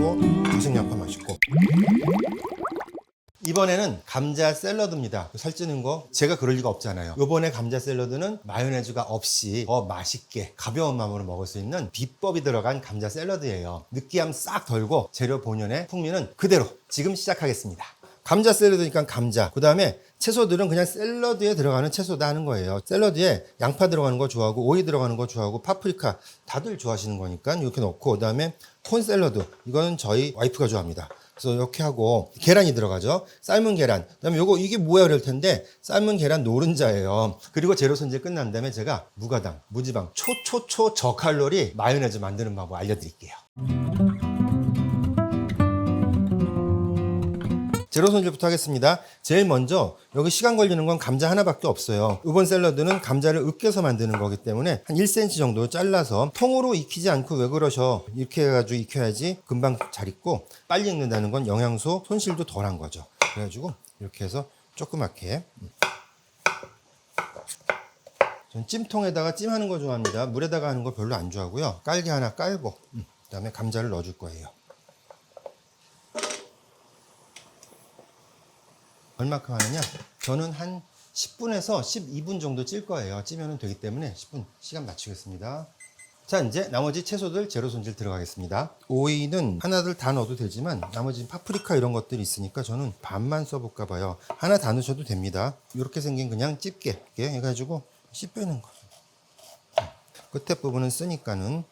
맛있고 다생양파 맛있고. 이번에는 감자 샐러드입니다. 살찌는 거 제가 그럴 리가 없잖아요. 이번에 감자 샐러드는 마요네즈가 없이 더 맛있게 가벼운 마음으로 먹을 수 있는 비법이 들어간 감자 샐러드예요. 느끼함 싹 덜고 재료 본연의 풍미는 그대로. 지금 시작하겠습니다. 감자 샐러드니까 감자, 그 다음에 채소들은 그냥 샐러드에 들어가는 채소다 하는 거예요. 샐러드에 양파 들어가는 거 좋아하고 오이 들어가는 거 좋아하고 파프리카 다들 좋아하시는 거니까 이렇게 넣고, 그 다음에 콘 샐러드, 이거는 저희 와이프가 좋아합니다. 그래서 이렇게 하고 계란이 들어가죠. 삶은 계란. 그다음에 요거 이게 뭐야 그럴 텐데 삶은 계란 노른자예요. 그리고 재료 손질 끝난 다음에 제가 무가당, 무지방, 초초초 저칼로리 마요네즈 만드는 방법 알려드릴게요. 재료 손질부터 하겠습니다. 제일 먼저 여기 시간 걸리는 건 감자 하나밖에 없어요. 이번 샐러드는 감자를 으깨서 만드는 거기 때문에 한 1cm 정도 잘라서, 통으로 익히지 않고 왜 그러셔? 이렇게 해가지고 익혀야지 금방 잘 익고, 빨리 익는다는 건 영양소 손실도 덜한 거죠. 그래가지고 이렇게 해서 조그맣게. 전 찜통에다가 찜하는 거 좋아합니다. 물에다가 하는 거 별로 안 좋아하고요. 깔개 하나 깔고 그다음에 감자를 넣어줄 거예요. 얼마큼 하느냐? 저는 한 10분에서 12분 정도 찔 거예요. 찌면 되기 때문에 10분 시간 맞추겠습니다. 자, 이제 나머지 채소들 재료 손질 들어가겠습니다. 오이는 하나들 다 넣어도 되지만 나머지 파프리카 이런 것들이 있으니까 저는 반만 써볼까 봐요. 하나 다 넣으셔도 됩니다. 이렇게 생긴 그냥 집게 해가지고 씨 빼는 거. 끝에 부분은 쓰니까는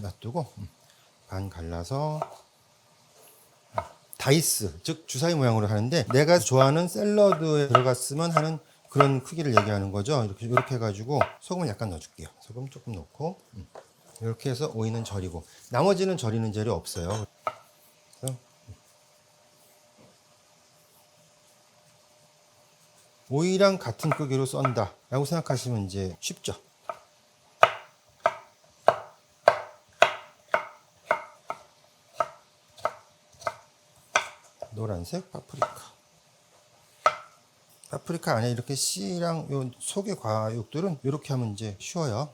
놔두고 반 갈라서 다이스, 즉 주사위 모양으로 하는데, 내가 좋아하는 샐러드에 들어갔으면 하는 그런 크기를 얘기하는 거죠. 이렇게 해가지고 소금을 약간 넣어줄게요. 소금 조금 넣고 이렇게 해서 오이는 절이고, 나머지는 절이는 재료 없어요. 그래서 오이랑 같은 크기로 썬다 라고 생각하시면 이제 쉽죠. 노란색 파프리카 안에 이렇게 씨랑 요 속의 과육들은 이렇게 하면 이제 쉬워요.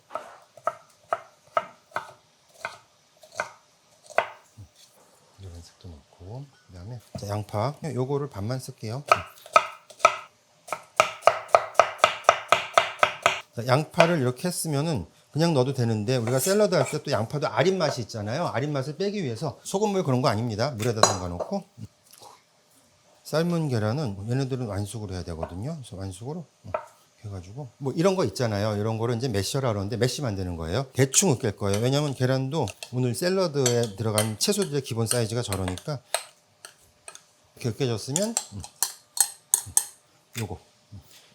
노란색도 넣고, 그 다음에 양파 요거를 반만 쓸게요. 양파를 이렇게 했으면은 그냥 넣어도 되는데, 우리가 샐러드 할 때 또 양파도 아린 맛이 있잖아요. 아린 맛을 빼기 위해서 소금물 그런 거 아닙니다. 물에다 담가 놓고. 삶은 계란은 얘네들은 완숙으로 해야 되거든요. 그래서 완숙으로 해가지고 뭐 이런 거 있잖아요. 이런 거를 이제 매셔라 그러는데 매시 만드는 거예요. 대충 으깰 거예요. 왜냐면 계란도 오늘 샐러드에 들어간 채소들의 기본 사이즈가 저러니까 이렇게 으깨졌으면 요거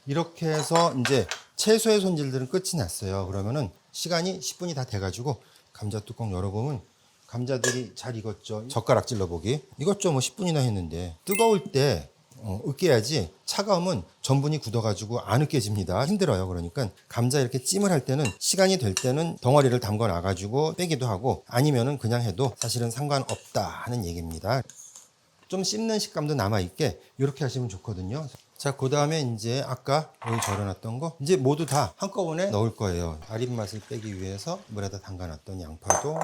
이렇게 해서 이제 채소의 손질들은 끝이 났어요. 그러면은 시간이 10분이 다 돼가지고 감자 뚜껑 열어보면 감자들이 잘 익었죠. 젓가락 찔러보기. 익었죠. 뭐 10분이나 했는데. 뜨거울 때 으깨야지, 차가우면 전분이 굳어가지고 안 으깨집니다. 힘들어요. 그러니까 감자 이렇게 찜을 할 때는 시간이 될 때는 덩어리를 담궈 놔가지고 빼기도 하고, 아니면은 그냥 해도 사실은 상관없다 하는 얘기입니다. 좀 씹는 식감도 남아있게 이렇게 하시면 좋거든요. 자, 그 다음에 이제 아까 오이 절여놨던 거 이제 모두 다 한꺼번에 넣을 거예요. 아린 맛을 빼기 위해서 물에다 담가놨던 양파도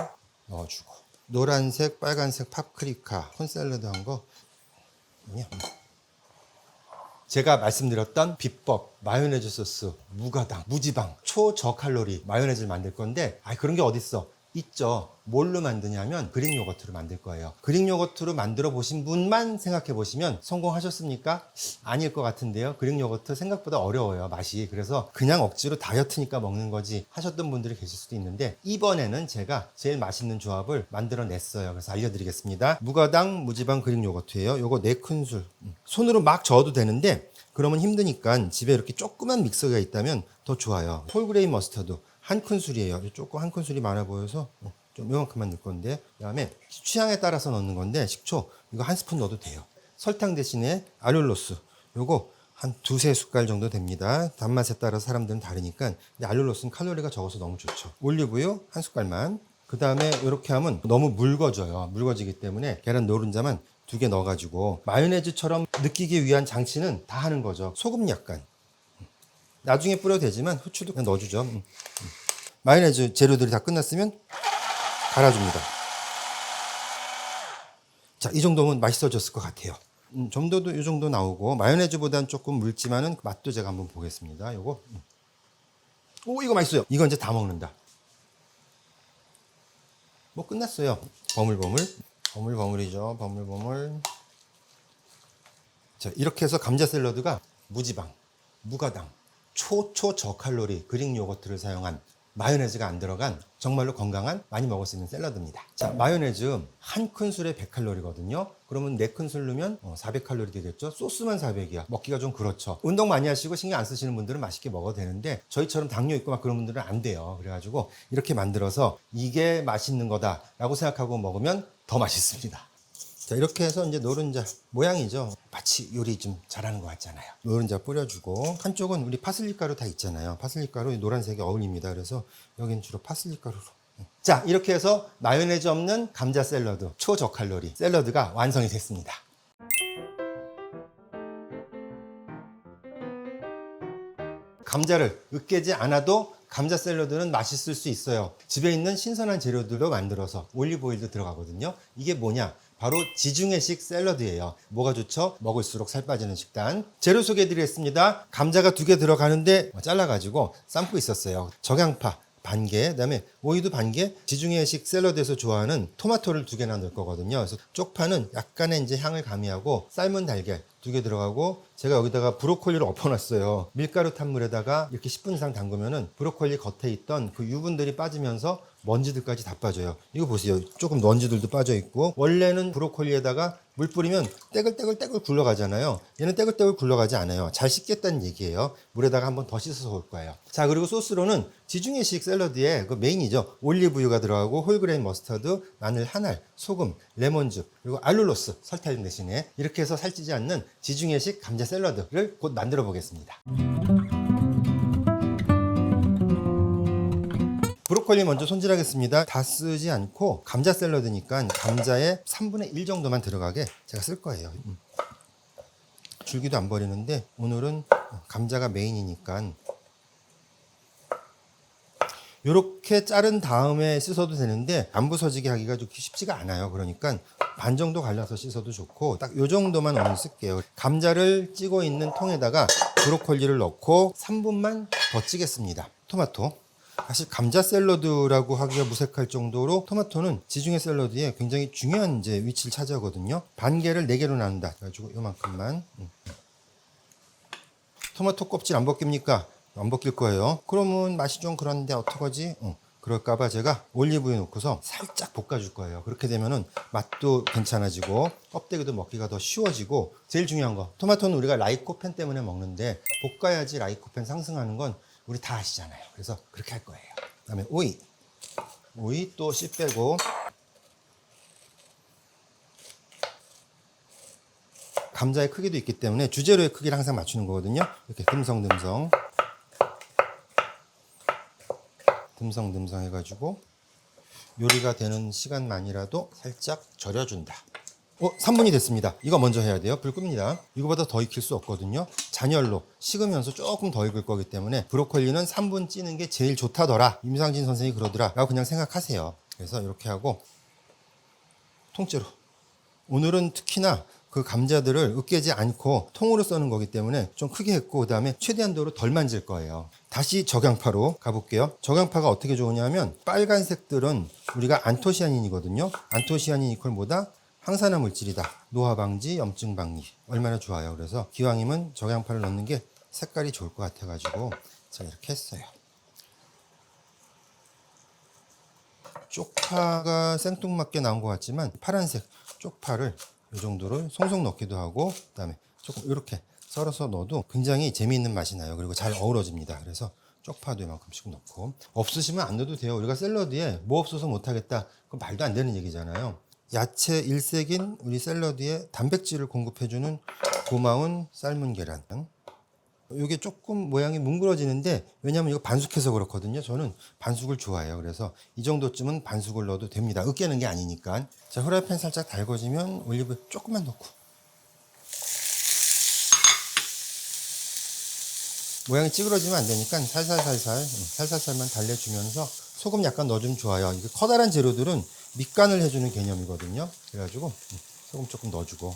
넣어주고, 노란색, 빨간색 파프리카, 콘샐러드 한 거. 제가 말씀드렸던 비법 마요네즈 소스, 무가당, 무지방, 초저칼로리 마요네즈를 만들 건데, 그런 게 어딨어? 있죠. 뭘로 만드냐면 그릭 요거트로 만들 거예요. 그릭 요거트로 만들어 보신 분만 생각해 보시면 성공하셨습니까? 아닐 것 같은데요. 그릭 요거트 생각보다 어려워요, 맛이. 그래서 그냥 억지로 다이어트니까 먹는 거지 하셨던 분들이 계실 수도 있는데, 이번에는 제가 제일 맛있는 조합을 만들어 냈어요. 그래서 알려드리겠습니다. 무가당 무지방 그릭 요거트예요. 요거 4큰술. 손으로 막 저어도 되는데 그러면 힘드니까 집에 이렇게 조그만 믹서기가 있다면 더 좋아요. 홀그레인 머스터드 1큰술이에요. 조금 1큰술이 많아 보여서 좀 요만큼만 넣을 건데, 그 다음에 취향에 따라서 넣는 건데, 식초 이거 1스푼 넣어도 돼요. 설탕 대신에 알룰로스 요거 한 2-3숟갈 정도 됩니다. 단맛에 따라서 사람들은 다르니까. 근데 알룰로스는 칼로리가 적어서 너무 좋죠. 올리브유 1숟갈만. 그 다음에 이렇게 하면 너무 묽어져요. 묽어지기 때문에 계란 노른자만 2개 넣어가지고 마요네즈처럼 느끼기 위한 장치는 다 하는 거죠. 소금 약간. 나중에 뿌려도 되지만 후추도 그냥 넣어주죠. 마요네즈 재료들이 다 끝났으면 갈아줍니다. 자, 이 정도면 맛있어졌을 것 같아요. 점도도 이 정도 나오고 마요네즈보다는 조금 묽지만은 맛도 제가 한번 보겠습니다. 요거. 오, 이거 맛있어요. 이거 이제 다 먹는다. 뭐 끝났어요. 버물버물. 버물버물이죠. 버물버물. 자, 이렇게 해서 감자 샐러드가 무지방, 무가당, 초저칼로리 그릭 요거트를 사용한 마요네즈가 안 들어간 정말로 건강한 많이 먹을 수 있는 샐러드입니다. 자, 마요네즈 한 큰술에 100칼로리거든요. 그러면 4큰술 넣으면 400칼로리 되겠죠. 소스만 400이야. 먹기가 좀 그렇죠. 운동 많이 하시고 신경 안 쓰시는 분들은 맛있게 먹어도 되는데 저희처럼 당뇨 있고 막 그런 분들은 안 돼요. 그래가지고 이렇게 만들어서 이게 맛있는 거다라고 생각하고 먹으면 더 맛있습니다. 자, 이렇게 해서 이제 노른자 모양이죠. 마치 요리 좀 잘하는 것 같잖아요. 노른자 뿌려주고 한쪽은 우리 파슬리 가루 다 있잖아요. 파슬리 가루 노란색이 어울립니다. 그래서 여기는 주로 파슬리 가루로. 자, 이렇게 해서 마요네즈 없는 감자 샐러드, 초저칼로리 샐러드가 완성이 됐습니다. 감자를 으깨지 않아도 감자 샐러드는 맛있을 수 있어요. 집에 있는 신선한 재료들로 만들어서 올리브 오일도 들어가거든요. 이게 뭐냐? 바로 지중해식 샐러드예요. 뭐가 좋죠? 먹을수록 살 빠지는 식단. 재료 소개해 드리겠습니다. 감자가 2개 들어가는데 잘라가지고 삶고 있었어요. 적양파 반개, 그다음에 오이도 반개, 지중해식 샐러드에서 좋아하는 토마토를 2개나 넣을 거거든요. 그래서 쪽파는 약간의 이제 향을 가미하고 삶은 달걀 2개 들어가고 제가 여기다가 브로콜리를 엎어놨어요. 밀가루 탄 물에다가 이렇게 10분 이상 담그면은 브로콜리 겉에 있던 그 유분들이 빠지면서 먼지들까지 다 빠져요. 이거 보세요. 조금 먼지들도 빠져 있고 원래는 브로콜리에다가 물 뿌리면 떼글떼글 굴러가잖아요. 얘는 떼글떼글 굴러가지 않아요. 잘 씻겠다는 얘기예요. 물에다가 한번 더 씻어서 올 거예요. 자, 그리고 소스로는 지중해식 샐러드의 그 메인이죠. 올리브유가 들어가고 홀그레인 머스터드, 마늘 한 알, 소금, 레몬즙, 그리고 알룰로스 설탕 대신에 이렇게 해서 살찌지 않는 지중해식 감자 샐러드를 곧 만들어 보겠습니다. 브로콜리 먼저 손질하겠습니다. 다 쓰지 않고 감자 샐러드니까 감자의 3분의 1 정도만 들어가게 제가 쓸 거예요. 줄기도 안 버리는데 오늘은 감자가 메인이니까 이렇게 자른 다음에 씻어도 되는데 안 부서지게 하기가 좀 쉽지가 않아요. 그러니까 반 정도 갈라서 씻어도 좋고 딱 이 정도만 오늘 쓸게요. 감자를 찌고 있는 통에다가 브로콜리를 넣고 3분만 더 찌겠습니다. 토마토. 사실 감자 샐러드라고 하기가 무색할 정도로 토마토는 지중해 샐러드에 굉장히 중요한 이제 위치를 차지하거든요. 반개를 4개로 나눈다. 그래가지고 요만큼만. 토마토 껍질 안 벗깁니까? 안 벗길 거예요. 그러면 맛이 좀 그런데 어떡하지? 그럴까봐 제가 올리브유 넣고서 살짝 볶아줄 거예요. 그렇게 되면은 맛도 괜찮아지고 껍데기도 먹기가 더 쉬워지고 제일 중요한 거 토마토는 우리가 라이코펜 때문에 먹는데 볶아야지 라이코펜 상승하는 건 우리 다 아시잖아요. 그래서 그렇게 할 거예요. 그다음에 오이 또 씨 빼고 감자의 크기도 있기 때문에 주재료의 크기를 항상 맞추는 거거든요. 이렇게 듬성듬성 해가지고 요리가 되는 시간만이라도 살짝 절여준다. 3분이 됐습니다. 이거 먼저 해야 돼요. 불 끕니다. 이거보다 더 익힐 수 없거든요. 잔열로 식으면서 조금 더 익을 거기 때문에 브로콜리는 3분 찌는 게 제일 좋다더라. 임상진 선생이 그러더라 라고 그냥 생각하세요. 그래서 이렇게 하고 통째로 오늘은 특히나 그 감자들을 으깨지 않고 통으로 써는 거기 때문에 좀 크게 했고 그 다음에 최대한도로 덜 만질 거예요. 다시 적양파로 가볼게요. 적양파가 어떻게 좋으냐면 빨간색들은 우리가 안토시아닌이거든요. 안토시아닌이퀄보다 항산화 물질이다. 노화 방지, 염증 방지 얼마나 좋아요. 그래서 기왕이면 적양파를 넣는 게 색깔이 좋을 것 같아가지고 자 이렇게 했어요. 쪽파가 생뚱맞게 나온 것 같지만 파란색 쪽파를 이 정도를 송송 넣기도 하고 그다음에 조금 이렇게 썰어서 넣어도 굉장히 재미있는 맛이 나요. 그리고 잘 어우러집니다. 그래서 쪽파도 이만큼씩 넣고 없으시면 안 넣어도 돼요. 우리가 샐러드에 뭐 없어서 못하겠다 그건 말도 안 되는 얘기잖아요. 야채 일색인 우리 샐러드에 단백질을 공급해주는 고마운 삶은 계란. 이게 조금 모양이 뭉그러지는데 왜냐면 이거 반숙해서 그렇거든요. 저는 반숙을 좋아해요. 그래서 이 정도쯤은 반숙을 넣어도 됩니다. 으깨는 게 아니니까. 자, 후라이팬 살짝 달궈지면 올리브 조금만 넣고 모양이 찌그러지면 안 되니까 살살살만 달래주면서 소금 약간 넣어주면 좋아요. 이게 커다란 재료들은 밑간을 해주는 개념이거든요. 그래가지고 소금 조금 넣어주고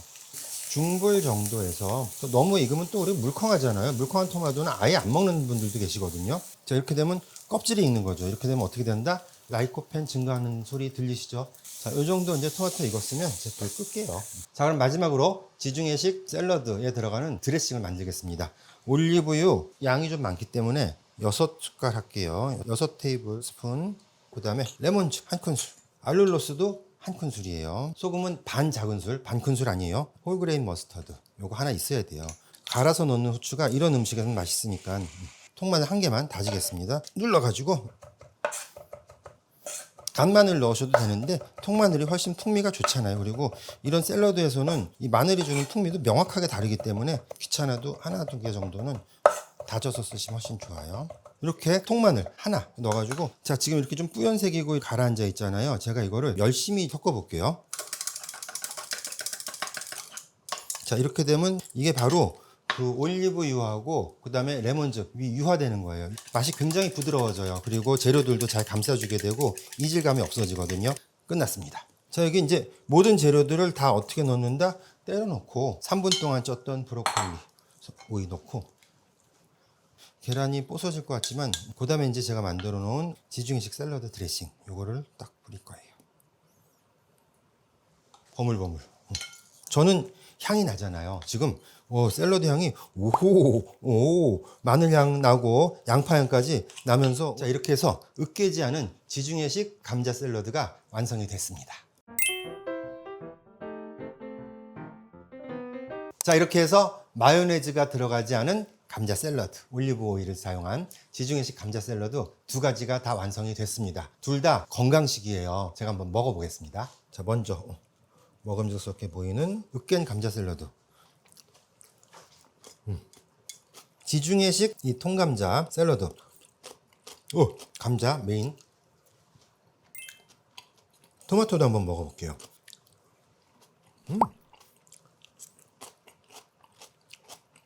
중불 정도에서 또 너무 익으면 또 우리 물컹하잖아요. 물컹한 토마토는 아예 안 먹는 분들도 계시거든요. 자, 이렇게 되면 껍질이 익는 거죠. 이렇게 되면 어떻게 된다? 라이코펜 증가하는 소리 들리시죠? 자, 이 정도 이제 토마토 익었으면 이제 불 끌게요. 자, 그럼 마지막으로 지중해식 샐러드에 들어가는 드레싱을 만들겠습니다. 올리브유 양이 좀 많기 때문에 6숟갈 할게요. 6테이블 스푼. 그 다음에 레몬즙 1큰술. 알룰로스도 1큰술이에요. 소금은 반 작은술, 반 큰술 아니에요. 홀그레인 머스터드. 요거 하나 있어야 돼요. 갈아서 넣는 후추가 이런 음식에는 맛있으니까 통마늘 1개만 다지겠습니다. 눌러가지고 간마늘 넣으셔도 되는데 통마늘이 훨씬 풍미가 좋잖아요. 그리고 이런 샐러드에서는 이 마늘이 주는 풍미도 명확하게 다르기 때문에 귀찮아도 하나, 2개 정도는 다져서 쓰시면 훨씬 좋아요. 이렇게 통마늘 하나 넣어가지고 자, 지금 이렇게 좀 뿌연색이고 가라앉아 있잖아요. 제가 이거를 열심히 섞어 볼게요. 자, 이렇게 되면 이게 바로 그 올리브유하고 그 다음에 레몬즙이 유화되는 거예요. 맛이 굉장히 부드러워져요. 그리고 재료들도 잘 감싸주게 되고 이질감이 없어지거든요. 끝났습니다. 자, 여기 이제 모든 재료들을 다 어떻게 넣는다? 때려 넣고 3분 동안 쪘던 브로콜리 오이 넣고 계란이 부서질 것 같지만 그 다음에 이제 제가 만들어 놓은 지중해식 샐러드 드레싱 요거를 딱 뿌릴 거예요. 버물버물. 저는 향이 나잖아요. 지금 샐러드 향이 오 마늘 향 나고 양파 향까지 나면서 자, 이렇게 해서 으깨지 않은 지중해식 감자 샐러드가 완성이 됐습니다. 자, 이렇게 해서 마요네즈가 들어가지 않은 감자 샐러드, 올리브 오일을 사용한 지중해식 감자 샐러드 2가지가 다 완성이 됐습니다. 둘 다 건강식이에요. 제가 한번 먹어보겠습니다. 자, 먼저 먹음직스럽게 보이는 으깬 감자 샐러드. 지중해식 이 통감자 샐러드. 감자 메인. 토마토도 한번 먹어볼게요.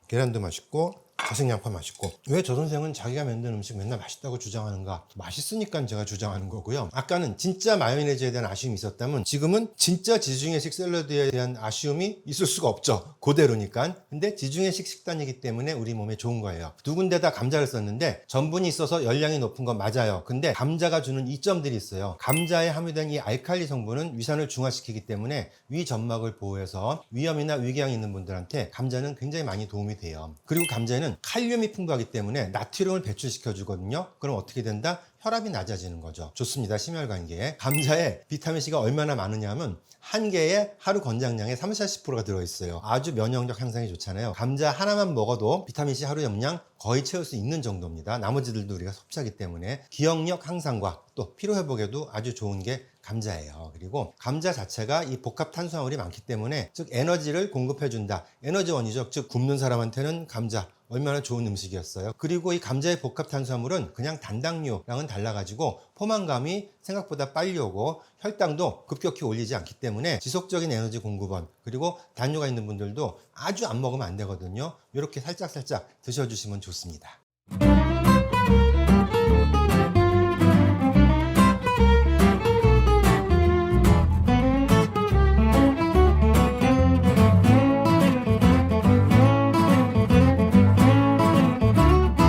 계란도 맛있고 자색양파 맛있고. 왜 저 선생은 자기가 만든 음식 맨날 맛있다고 주장하는가? 맛있으니까 제가 주장하는 거고요. 아까는 진짜 마요네즈에 대한 아쉬움이 있었다면 지금은 진짜 지중해식 샐러드에 대한 아쉬움이 있을 수가 없죠. 그대로니까. 근데 지중해식 식단이기 때문에 우리 몸에 좋은 거예요. 2군데다 감자를 썼는데 전분이 있어서 열량이 높은 건 맞아요. 근데 감자가 주는 이점들이 있어요. 감자에 함유된 이 알칼리 성분은 위산을 중화시키기 때문에 위 점막을 보호해서 위염이나 위궤양이 있는 분들한테 감자는 굉장히 많이 도움이 돼요. 그리고 감자에는 칼륨이 풍부하기 때문에 나트륨을 배출시켜 주거든요. 그럼 어떻게 된다? 혈압이 낮아지는 거죠. 좋습니다. 심혈관계에. 감자에 비타민C가 얼마나 많으냐 하면 한 개에 하루 권장량의 30~40%가 들어있어요. 아주 면역력 향상이 좋잖아요. 감자 하나만 먹어도 비타민C 하루 염량 거의 채울 수 있는 정도입니다. 나머지들도 우리가 섭취하기 때문에 기억력 향상과 또 피로회복에도 아주 좋은 게 감자예요. 그리고 감자 자체가 이 복합 탄수화물이 많기 때문에 즉 에너지를 공급해준다. 에너지원이죠. 즉 굶는 사람한테는 감자 얼마나 좋은 음식이었어요. 그리고 이 감자의 복합 탄수화물은 그냥 단당류랑은 달라가지고 포만감이 생각보다 빨리 오고 혈당도 급격히 올리지 않기 때문에 지속적인 에너지 공급원 그리고 당뇨가 있는 분들도 아주 안 먹으면 안 되거든요. 이렇게 살짝살짝 드셔주시면 좋습니다.